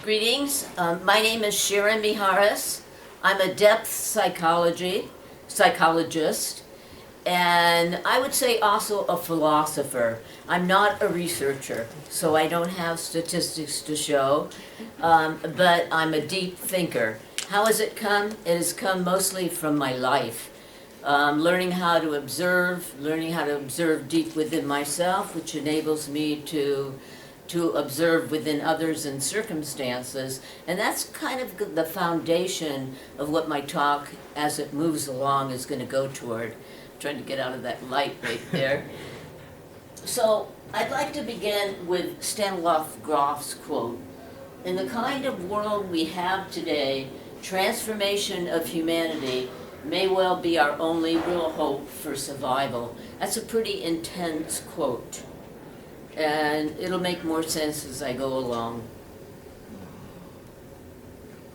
Greetings. My name is Sharon Mijares. I'm a depth psychologist, and I would say also a philosopher. I'm not a researcher, so I don't have statistics to show, but I'm a deep thinker. How has it come? It has come mostly from my life. Learning how to observe deep within myself, which enables me to observe within others and circumstances. And that's kind of the foundation of what my talk, as it moves along, is going to go toward. I'm trying to get out of that light right there. So I'd like to begin with Stanislov Grof's quote. In the kind of world we have today, transformation of humanity may well be our only real hope for survival. That's a pretty intense quote, and it'll make more sense as I go along.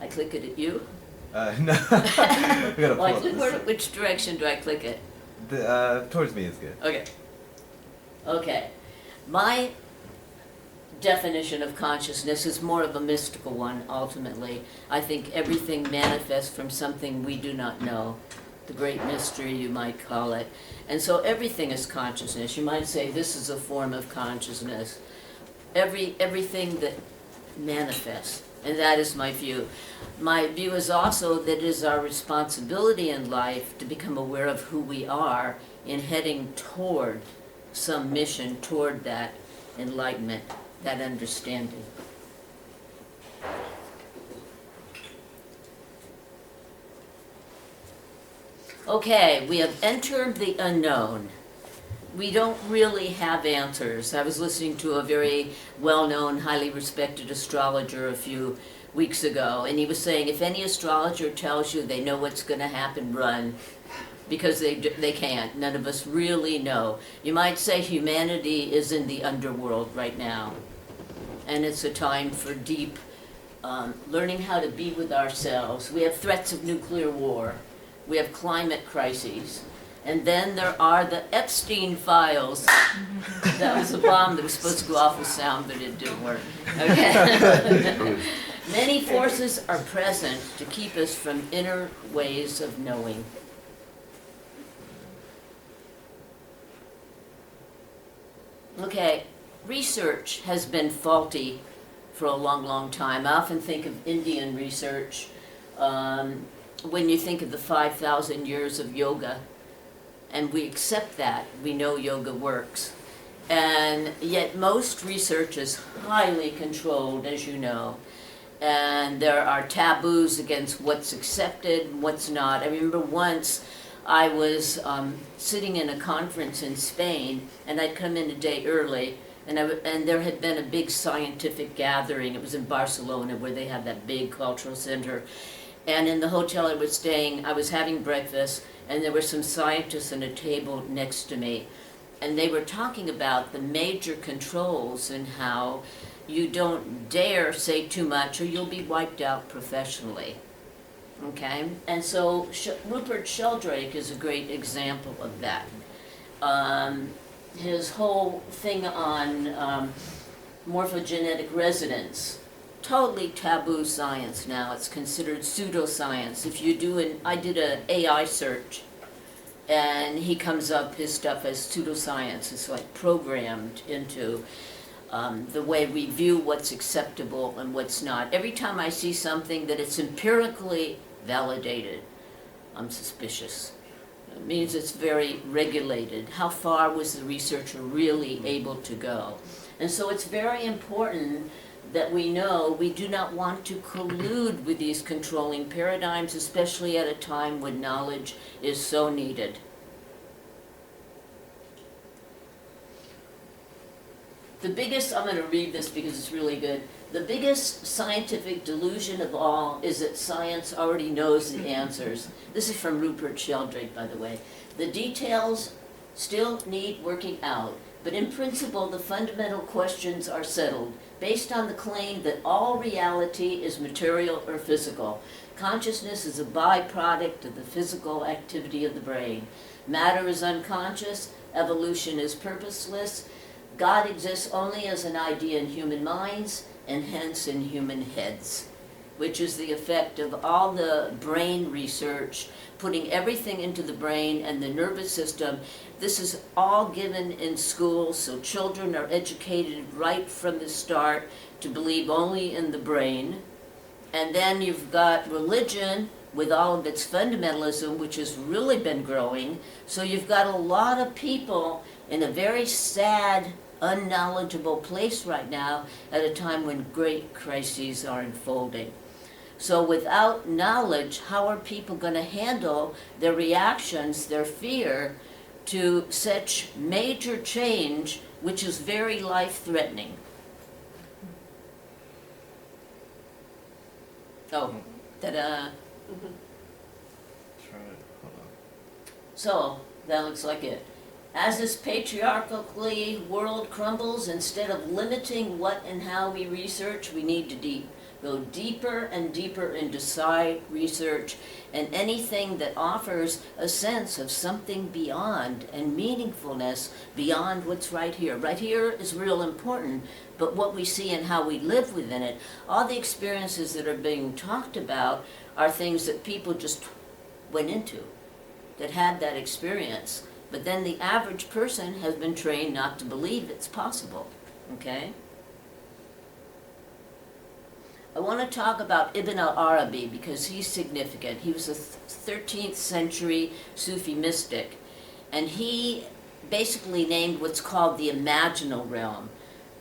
I click it at you? No. We gotta Well, I click which direction do I click it? Towards me is good. Okay. My definition of consciousness is more of a mystical one, ultimately. I think everything manifests from something we do not know. The great mystery, you might call it. And so everything is consciousness. You might say this is a form of consciousness. Everything that manifests. And that is my view. My view is also that it is our responsibility in life to become aware of who we are in heading toward some mission, toward that enlightenment, that understanding. Okay, we have entered the unknown. We don't really have answers. I was listening to a very well-known, highly respected astrologer a few weeks ago, and he was saying if any astrologer tells you they know what's going to happen, run, because they can't. None of us really know. You might say humanity is in the underworld right now, and it's a time for deep learning how to be with ourselves. We have threats of nuclear war. We have climate crises. And then there are the Epstein files. That was a bomb that was supposed to go off with sound, but it didn't work. Okay. Many forces are present to keep us from inner ways of knowing. Okay, research has been faulty for a long, long time. I often think of Indian research when you think of the 5,000 years of yoga, and we accept that. We know yoga works. And yet most research is highly controlled, as you know. And there are taboos against what's accepted and what's not. I remember once I was sitting in a conference in Spain, and I'd come in a day early, and there had been a big scientific gathering. It was in Barcelona, where they have that big cultural center. And in the hotel I was staying, I was having breakfast, and there were some scientists at a table next to me. And they were talking about the major controls and how you don't dare say too much or you'll be wiped out professionally. Okay? And so Rupert Sheldrake is a great example of that. His whole thing on morphogenetic resonance, totally taboo science now. It's considered pseudoscience. If you do I did an AI search, and he comes up, his stuff as pseudoscience. It's like programmed into the way we view what's acceptable and what's not. Every time I see something that it's empirically validated, I'm suspicious. It means it's very regulated. How far was the researcher really able to go? And so it's very important that we know we do not want to collude with these controlling paradigms, especially at a time when knowledge is so needed. The biggest, I'm going to read this because it's really good. The biggest scientific delusion of all is that science already knows the answers. This is from Rupert Sheldrake, by the way. The details still need working out, but in principle the fundamental questions are settled, based on the claim that all reality is material or physical. Consciousness is a byproduct of the physical activity of the brain. Matter is unconscious, evolution is purposeless, God exists only as an idea in human minds, and hence in human heads, which is the effect of all the brain research, putting everything into the brain and the nervous system. This is all given in schools, so children are educated right from the start to believe only in the brain. And then you've got religion with all of its fundamentalism, which has really been growing. So you've got a lot of people in a very sad, unknowledgeable place right now at a time when great crises are unfolding. So without knowledge, how are people going to handle their reactions, their fear to such major change, which is very life-threatening? Oh, ta-da. Try it. Hold on. So, that looks like it. As this patriarchally world crumbles, instead of limiting what and how we research, we need to go deeper and deeper into science research and anything that offers a sense of something beyond and meaningfulness beyond what's right here. Right here is real important, but what we see and how we live within it, all the experiences that are being talked about are things that people just went into, that had that experience. But then the average person has been trained not to believe it's possible, okay? I want to talk about Ibn al-Arabi because he's significant. He was a 13th century Sufi mystic, and he basically named what's called the Imaginal Realm,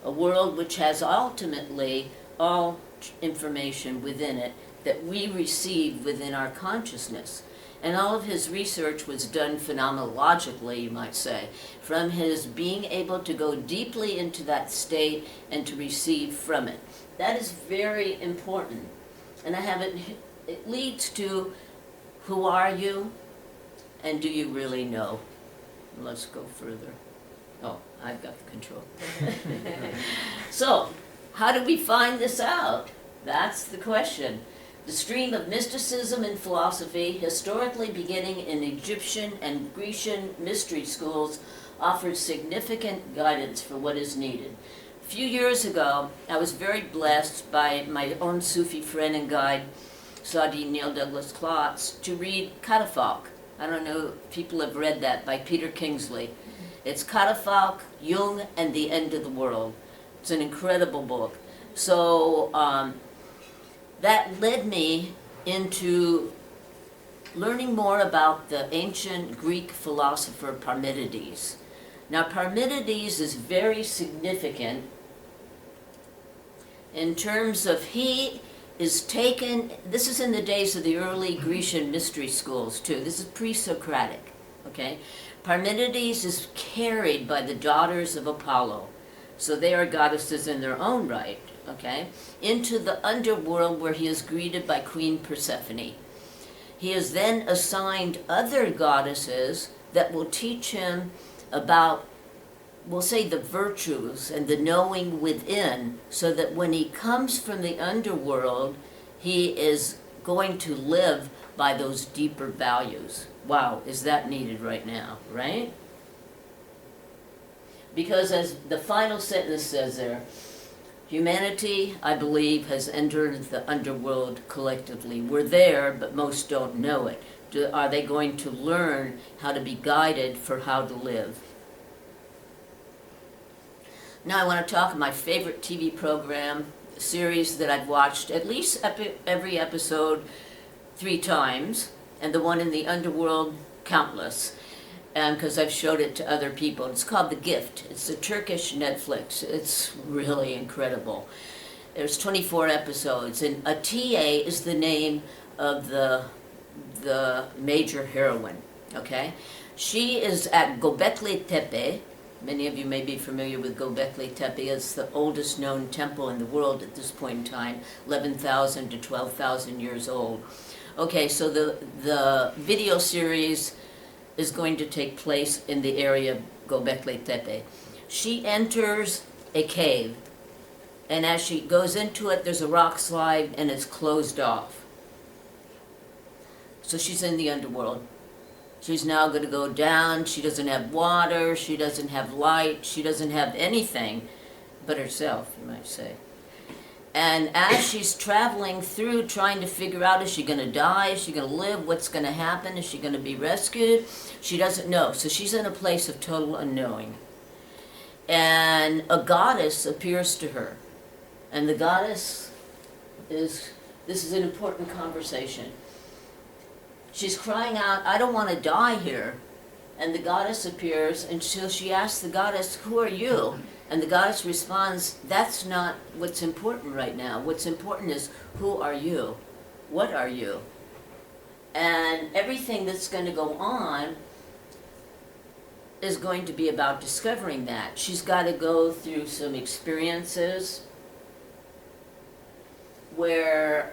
a world which has ultimately all information within it that we receive within our consciousness. And all of his research was done phenomenologically, you might say, from his being able to go deeply into that state and to receive from it. That is very important. And I have it leads to, who are you and do you really know? Let's go further. Oh, I've got the control. So, how do we find this out? That's the question. The stream of mysticism and philosophy, historically beginning in Egyptian and Grecian mystery schools, offers significant guidance for what is needed. A few years ago, I was very blessed by my own Sufi friend and guide, Sadi Neil Douglas Klotz, to read Catafalque. I don't know if people have read that by Peter Kingsley. It's Catafalque, Jung, and the End of the World. It's an incredible book. So that led me into learning more about the ancient Greek philosopher Parmenides. Now Parmenides is very significant in terms of he is taken, this is in the days of the early Grecian mystery schools too, this is pre-Socratic, okay? Parmenides is carried by the daughters of Apollo, so they are goddesses in their own right, okay, into the underworld where he is greeted by Queen Persephone. He is then assigned other goddesses that will teach him about, we'll say, the virtues and the knowing within, so that when he comes from the underworld, he is going to live by those deeper values. Wow, is that needed right now, right? Because as the final sentence says there, humanity, I believe, has entered the underworld collectively. We're there, but most don't know it. Are they going to learn how to be guided for how to live? Now I want to talk about my favorite TV program, a series that I've watched at least every episode 3 times, and the one in the underworld countless, and because I've showed it to other people. It's called The Gift. It's a Turkish Netflix. It's really incredible. There's 24 episodes, and Atiye is the name of the major heroine, okay? She is at Göbekli Tepe. Many of you may be familiar with Göbekli Tepe. It's the oldest known temple in the world at this point in time, 11,000 to 12,000 years old. Okay, so the video series is going to take place in the area of Göbekli Tepe. She enters a cave, and as she goes into it, there's a rock slide, and it's closed off. So she's in the underworld. She's now going to go down. She doesn't have water. She doesn't have light. She doesn't have anything but herself, you might say. And as she's traveling through trying to figure out, is she going to die, is she going to live, what's going to happen, is she going to be rescued, she doesn't know. So she's in a place of total unknowing. And a goddess appears to her. And the goddess is, this is an important conversation. She's crying out, I don't want to die here. And the goddess appears, and so she asks the goddess, who are you? And the goddess responds, that's not what's important right now. What's important is, who are you? What are you? And everything that's going to go on is going to be about discovering that. She's got to go through some experiences where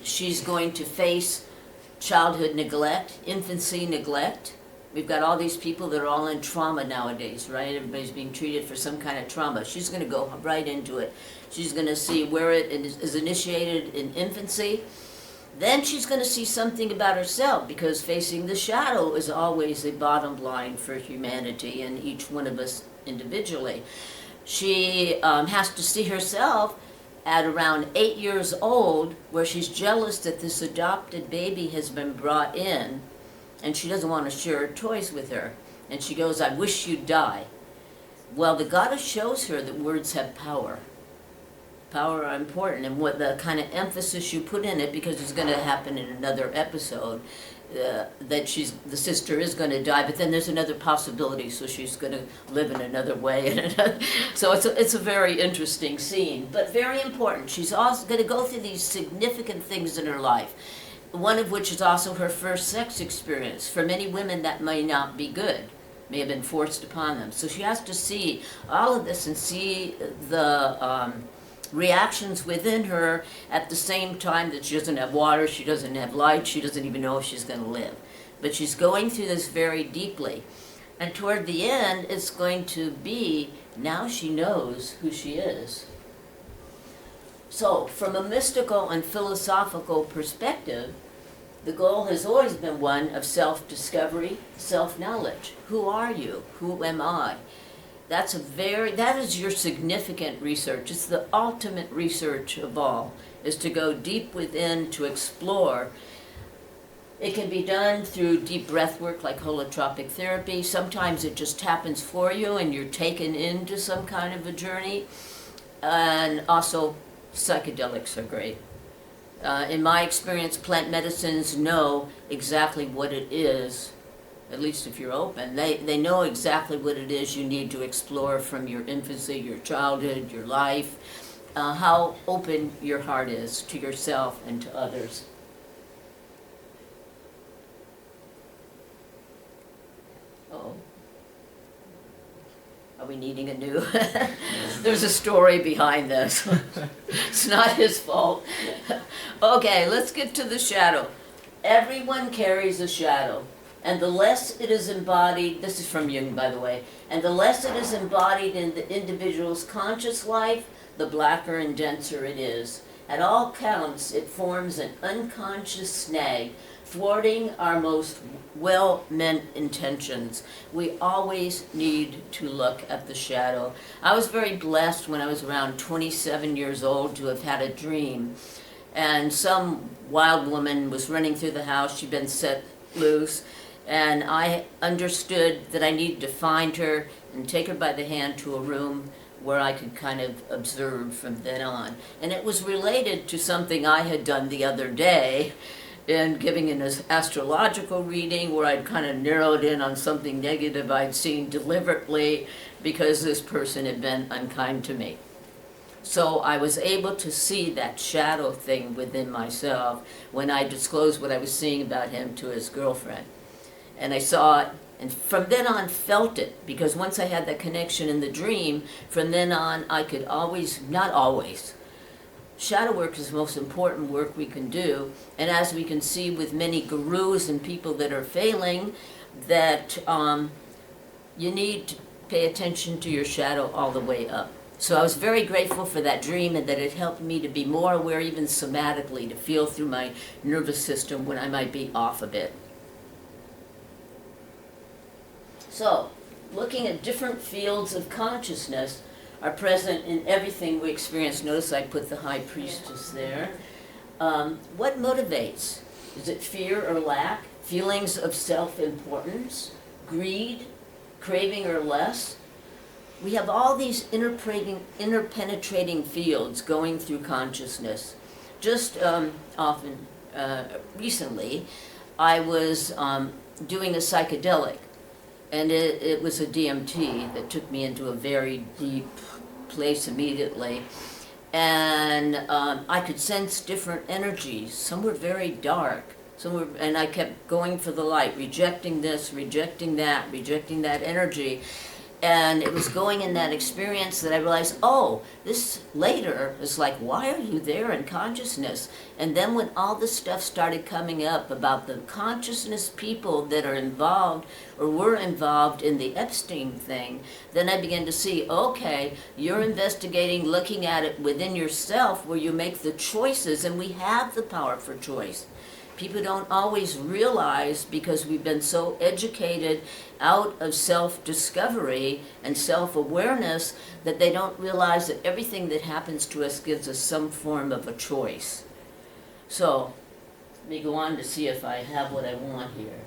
she's going to face childhood neglect, infancy neglect. We've got all these people that are all in trauma nowadays, right? Everybody's being treated for some kind of trauma. She's going to go right into it. She's going to see where it is initiated in infancy. Then she's going to see something about herself, because facing the shadow is always a bottom line for humanity and each one of us individually. She has to see herself at around 8 years old, where she's jealous that this adopted baby has been brought in, and she doesn't want to share her toys with her. And she goes, I wish you'd die. Well, the goddess shows her that words have power. Power are important, and what the kind of emphasis you put in it, because it's going to happen in another episode, that the sister is going to die, but then there's another possibility, so she's going to live in another way. So it's a very interesting scene, but very important. She's also going to go through these significant things in her life, one of which is also her first sex experience. For many women, that may not be good, may have been forced upon them. So she has to see all of this and see the reactions within her at the same time that she doesn't have water, she doesn't have light, she doesn't even know if she's going to live. But she's going through this very deeply. And toward the end, it's going to be, now she knows who she is. So, from a mystical and philosophical perspective, the goal has always been one of self-discovery, self-knowledge. Who are you? Who am I? That is your significant research. It's the ultimate research of all, is to go deep within to explore. It can be done through deep breath work like holotropic therapy. Sometimes it just happens for you and you're taken into some kind of a journey. And also, psychedelics are great. In my experience, plant medicines know exactly what it is, at least if you're open. They know exactly what it is you need to explore from your infancy, your childhood, your life, how open your heart is to yourself and to others. Oh. Are we needing a new? There's a story behind this. It's not his fault. Okay, let's get to the shadow. Everyone carries a shadow. And the less it is embodied, this is from Jung, by the way, and the less it is embodied in the individual's conscious life, the blacker and denser it is. At all counts, it forms an unconscious snag, thwarting our most well-meant intentions. We always need to look at the shadow. I was very blessed when I was around 27 years old to have had a dream. And some wild woman was running through the house. She'd been set loose. And I understood that I needed to find her and take her by the hand to a room where I could kind of observe from then on. And it was related to something I had done the other day in giving an astrological reading, where I'd kind of narrowed in on something negative I'd seen deliberately because this person had been unkind to me. So I was able to see that shadow thing within myself when I disclosed what I was seeing about him to his girlfriend. And I saw it, and from then on felt it, because once I had that connection in the dream, from then on I could always, not always, shadow work is the most important work we can do. And as we can see with many gurus and people that are failing, that you need to pay attention to your shadow all the way up. So I was very grateful for that dream, and that it helped me to be more aware, even somatically, to feel through my nervous system when I might be off a bit. So, looking at different fields of consciousness, are present in everything we experience. Notice I put the high priestess there. What motivates? Is it fear or lack? Feelings of self-importance? Greed? Craving or less? We have all these interpenetrating fields going through consciousness. Just recently, I was doing a psychedelic, and it was a DMT that took me into a very deep place immediately. And I could sense different energies. Some were very dark, and I kept going for the light, rejecting this, rejecting that energy. And it was going in that experience that I realized, oh, this later is like, why are you there in consciousness? And then when all this stuff started coming up about the consciousness people that are involved or were involved in the Epstein thing, then I began to see, okay, you're investigating, looking at it within yourself where you make the choices, and we have the power for choice. People don't always realize, because we've been so educated out of self-discovery and self-awareness, that they don't realize that everything that happens to us gives us some form of a choice. So, let me go on to see if I have what I want here.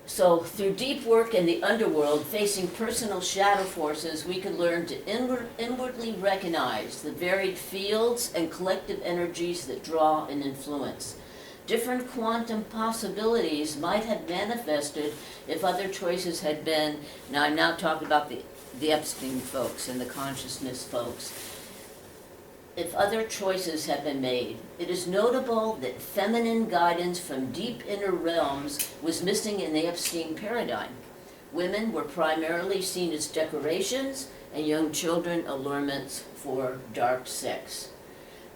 So, through deep work in the underworld, facing personal shadow forces, we can learn to inwardly recognize the varied fields and collective energies that draw and influence. Different quantum possibilities might have manifested if other choices had been, now I'm now talking about the Epstein folks and the consciousness folks, if other choices have been made. It is notable that feminine guidance from deep inner realms was missing in the Epstein paradigm. Women were primarily seen as decorations, and young children allurements for dark sex.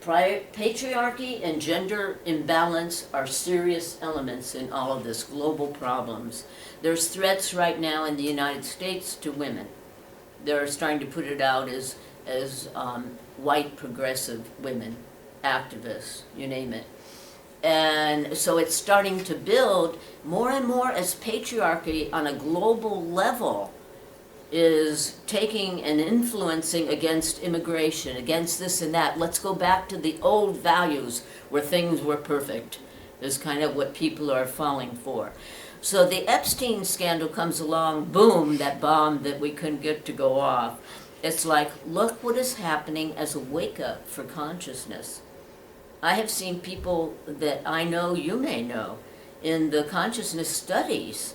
Patriarchy and gender imbalance are serious elements in all of this global problems. There's threats right now in the United States to women. They're starting to put it out as white progressive women, activists, you name it. And so it's starting to build more and more as patriarchy on a global level is taking and influencing against immigration, against this and that. Let's go back to the old values where things were perfect, is kind of what people are falling for. So the Epstein scandal comes along, boom, that bomb that we couldn't get to go off. It's like, look what is happening as a wake-up for consciousness. I have seen people that I know, you may know, in the consciousness studies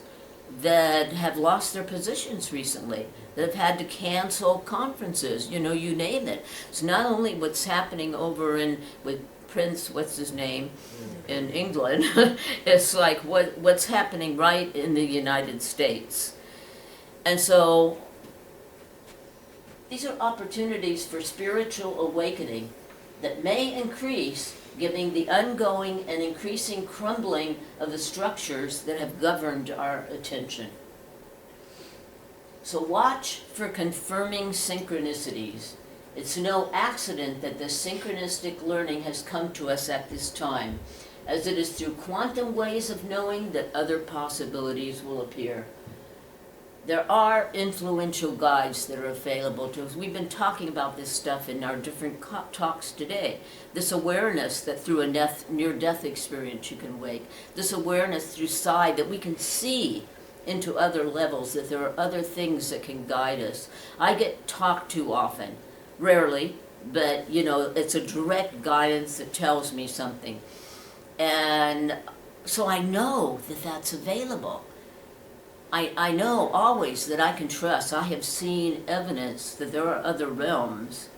that have lost their positions recently, that have had to cancel conferences, you name it. It's not only what's happening over with Prince, what's his name, in England, it's like what's happening right in the United States. And so, these are opportunities for spiritual awakening that may increase, giving the ongoing and increasing crumbling of the structures that have governed our attention. So watch for confirming synchronicities. It's no accident that this synchronistic learning has come to us at this time, as it is through quantum ways of knowing that other possibilities will appear. There are influential guides that are available to us. We've been talking about this stuff in our different talks today. This awareness that through a near-death experience you can wake. This awareness through sight that we can see into other levels, that there are other things that can guide us. I get talked to often, rarely, but it's a direct guidance that tells me something. And so I know that that's available. I know always that I can trust. I have seen evidence that there are other realms.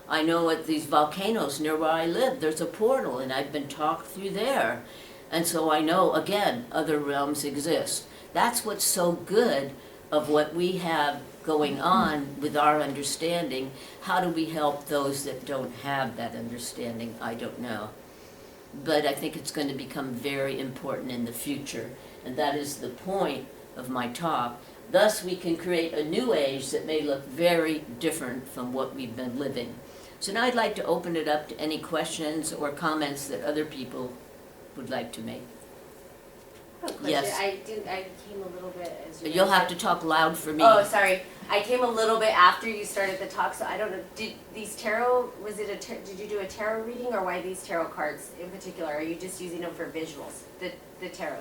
I know at these volcanoes near where I live, there's a portal, and I've been talked through there. And so I know, again, other realms exist. That's what's so good of what we have going on with our understanding. How do we help those that don't have that understanding? I don't know. But I think it's going to become very important in the future. And that is the point of my talk. Thus we can create a new age that may look very different from what we've been living. So now I'd like to open it up to any questions or comments that other people would like to make. I have a question. Yes. I came a little bit as you You'll have said. to talk loud for me. Oh, sorry. I came a little bit after you started the talk, so I don't know. Did these tarot? Did you do a tarot reading, or why these tarot cards in particular? Are you just using them for visuals? The tarot.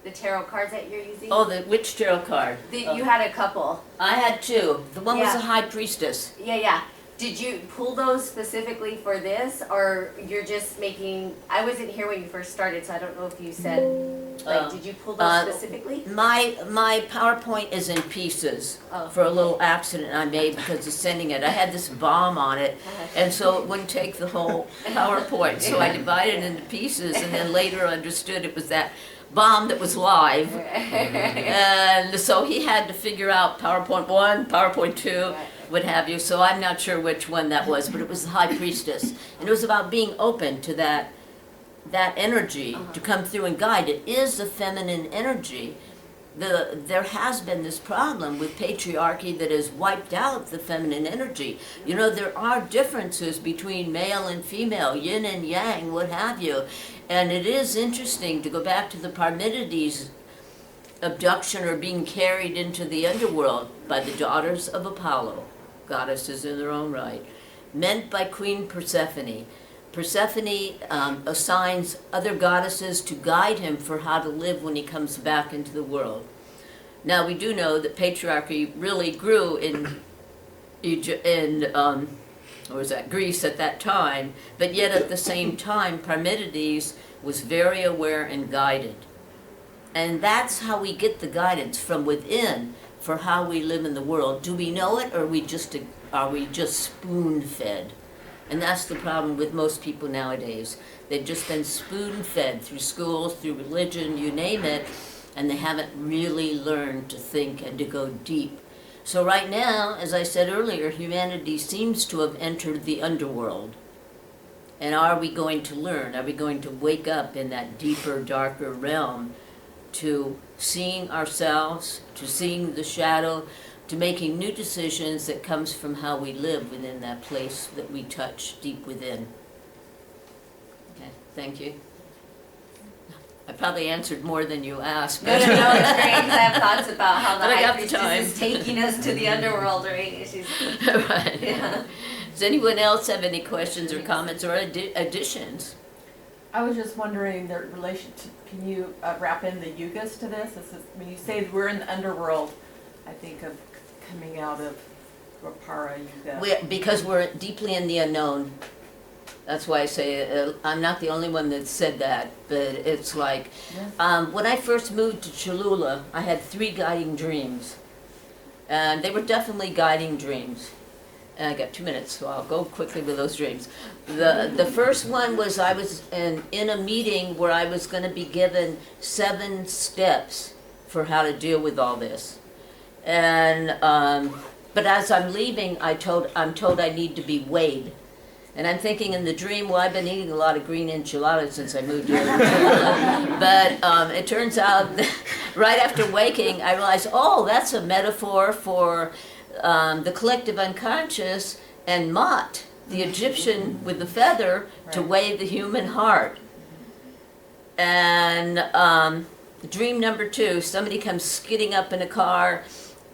The tarot cards that you're using? Oh, which tarot card? You had a couple. I had two. The one was Yeah. a high priestess. Yeah. Did you pull those specifically for this, or you're just making, I wasn't here when you first started, so I don't know if you said, did you pull those specifically? My PowerPoint is in pieces Oh. for a little accident I made because of sending it. I had this bomb on it, and so it wouldn't take the whole PowerPoint. So I divided it into pieces, and then later understood it was that bomb that was live. And so he had to figure out PowerPoint 1, PowerPoint 2, what have you. So I'm not sure which one that was, but it was the high priestess. And it was about being open to that energy to come through and guide. It is the feminine energy. There has been this problem with patriarchy that has wiped out the feminine energy. You know, there are differences between male and female, yin and yang, what have you. And it is interesting to go back to the Parmenides abduction or being carried into the underworld by the daughters of Apollo, goddesses in their own right, meant by Queen Persephone. Persephone assigns other goddesses to guide him for how to live when he comes back into the world. Now we do know that patriarchy really grew in Egypt, Greece at that time, but yet at the same time Parmenides was very aware and guided. And that's how we get the guidance from within for how we live in the world. Do we know it, or are we just spoon-fed? And that's the problem with most people nowadays. They've just been spoon-fed through schools, through religion, you name it, and they haven't really learned to think and to go deep. So right now, as I said earlier, humanity seems to have entered the underworld. And are we going to learn? Are we going to wake up in that deeper, darker realm to seeing ourselves, to seeing the shadow, to making new decisions that comes from how we live within that place that we touch deep within? Okay, thank you. I probably answered more than you asked. No, it's great, because I have thoughts about how the But I high got the priestess time. is taking us to the underworld, right? Right. Yeah. Does anyone else have any questions or comments or additions? I was just wondering the relation to, can you wrap in the yugas to this? When you say we're in the underworld, I think of coming out of Vapara Yuga. Because we're deeply in the unknown. That's why I say I'm not the only one that said that, but it's like, when I first moved to Cholula, I had 3 guiding dreams. And they were definitely guiding dreams. And I got 2 minutes, so I'll go quickly with those dreams. The first one was I was in a meeting where I was going to be given 7 steps for how to deal with all this. And but as I'm leaving, I'm told I need to be weighed. And I'm thinking in the dream, well, I've been eating a lot of green enchiladas since I moved here. But it turns out that right after waking, I realized, oh, that's a metaphor for the collective unconscious and Mot, the Egyptian with the feather, to weigh the human heart. And dream number 2, somebody comes skidding up in a car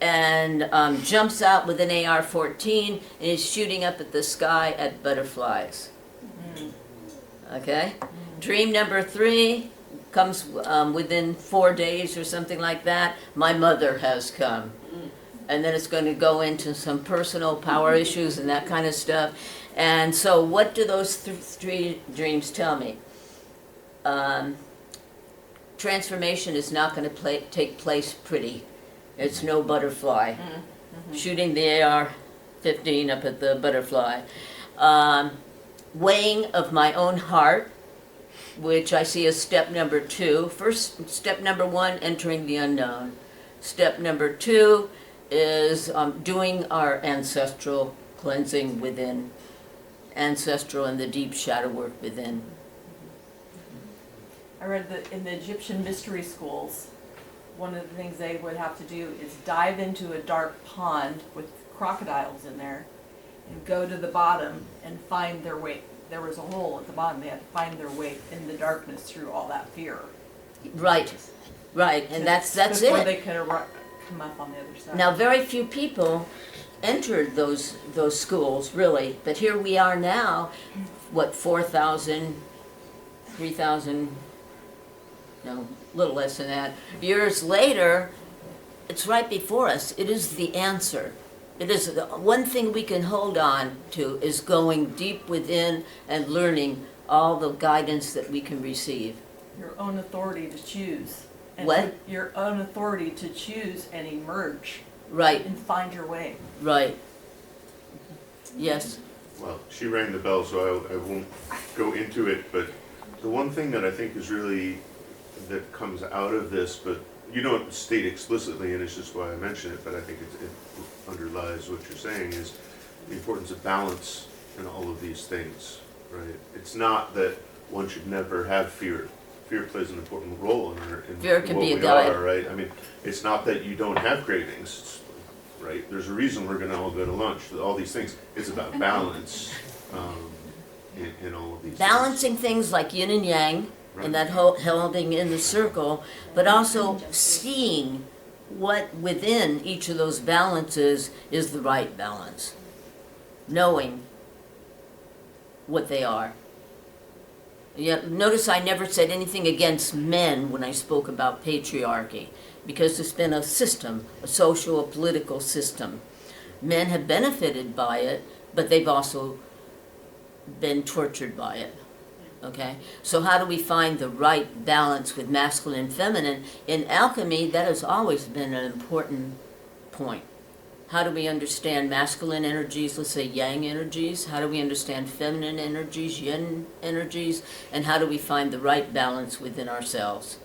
and jumps out with an AR-14 and is shooting up at the sky at butterflies. Okay? Dream number 3 comes within 4 days or something like that. My mother has come. And then it's going to go into some personal power issues and that kind of stuff. And so what do those 3 dreams tell me? Transformation is not going to take place pretty. It's no butterfly. Shooting the AR-15 up at the butterfly. Weighing of my own heart, which I see as step number 2. First, step number 1, entering the unknown. Step number 2 is doing our ancestral cleansing within. Ancestral and the deep shadow work within. I read that in the Egyptian mystery schools, one of the things they would have to do is dive into a dark pond with crocodiles in there and go to the bottom and find their way. There was a hole at the bottom. They had to find their way in the darkness through all that fear. Right, and that's before it. they could come up on the other side. Now, very few people entered those schools, really, but here we are now, what, 4,000, 3,000, no, a little less than that. Years later, it's right before us. It is the answer. It is the one thing we can hold on to is going deep within and learning all the guidance that we can receive. Your own authority to choose. And What? Your own authority to choose and emerge Right, and find your way. right. Yes, Well, she rang the bell, so I won't go into it, but the one thing that I think is really, that comes out of this, but you don't state explicitly, and it's just why I mention it, but I think it underlies what you're saying, is the importance of balance in all of these things, right? It's not that one should never have fear. Fear plays an important role in Fear can what be a we guide. are, right? I mean, it's not that you don't have cravings, right? There's a reason we're gonna all go to lunch, all these things. It's about balance in all of these things. balancing things like yin and yang, Right. and that holding in the circle, but also seeing what within each of those balances is the right balance. Knowing what they are. Yeah, notice I never said anything against men when I spoke about patriarchy, because it's been a system, a social, a political system. Men have benefited by it, but they've also been tortured by it. Okay? So how do we find the right balance with masculine and feminine? In alchemy, that has always been an important point. How do we understand masculine energies, let's say yang energies? How do we understand feminine energies, yin energies? And how do we find the right balance within ourselves?